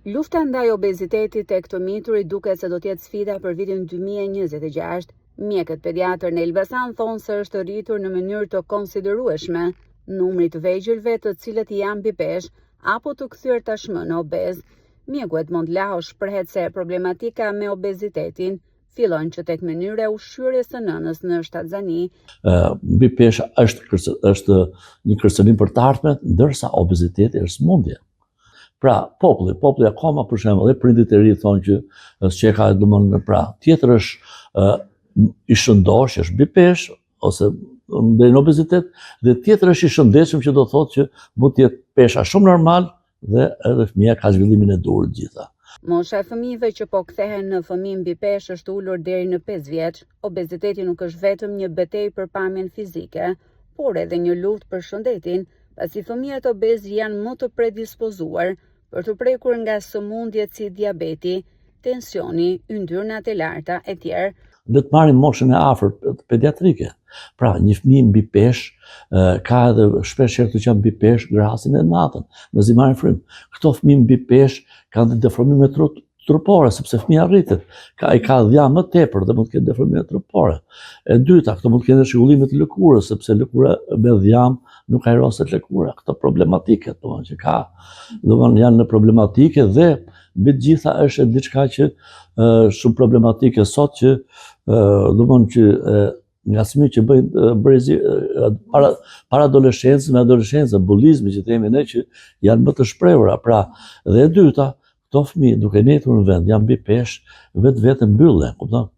Lufta ndaj obezitetit tek të miturit duket se do të jetë sfida për vitin 2026. Mjekët pediatër në Elbasan thonë se është rritur në mënyrë të konsiderueshme numri të vegjëlve të cilët janë mbi peshë apo të kthyer tashmë në obez. Mjeku Edmond Laho shprehet se problematika me obezitetin fillon që tek mënyra e ushqyerjes së nënës në Shtatzani. Mbi peshë është një kërcënim për të ardhmen, ndërsa obeziteti është smundje. Pra, populli akoma për shembull, dhe prindit e ri thonë që s'qeka domon pra, tjetër është i shëndosh, është mbi peshë ose në obezitet, dhe tjetër është i shëndetshëm që do thotë që mund të jetë pesha shumë normal dhe edhe fëmia ka zhvillimin e duhur gjitha. Mosha e fëmijëve që po kthehen në fëmijë mbi peshë është ulur deri në 5 vjeç. Obeziteti nuk është vetëm një betejë për pamjen fizike, por edhe një luftë për shëndetin, pasi fëmijët obez janë më të predispozuar për të prekur nga sëmundjet si diabeti, tensioni, yndyrnat e larta e tjerë. Dhe të marrim moshën e afërt pediatrike. Pra, një fëmijë mbi peshë ka edhe shpesh herë që janë mbi peshë grasin e natën, në zimarin frym. Këto fëmijë mbi peshë kanë deformime trupore, sepse fëmia rritet. Ai ka dhjam më tepër dhe mund të ketë deformime trupore. E dyta, këto mund të kenë shëgullime të lëkurës, sepse lëkura me dhjam nuk ajroset lëkura. Këto problematike që ka, janë në problematike dhe mbi të gjitha është diçka që shumë problematike sot që nga fëmijët që bëjnë para adoleshencës, me adoleshencë, bullizmi që themi ne që janë më të shprehura. Pra, dhe e dyta, këto fëmijë duke netur në vend, janë mbi peshë, vetë mbyllen, kupton?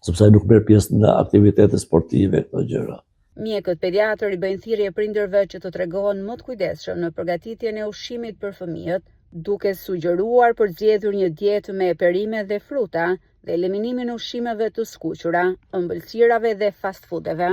Sepse ai nuk merr pjesë në aktivitete sportive, këto gjëra. Mjekët pediatër i bëjnë thirrje prindërve që të tregohen më të kujdesshëm në përgatitjen e ushqimit për fëmijët, duke sugjeruar për zgjedhur një dietë me perime dhe fruta dhe eliminimin e ushqimeve të skuqura, ëmbëlsirave dhe fast foodeve.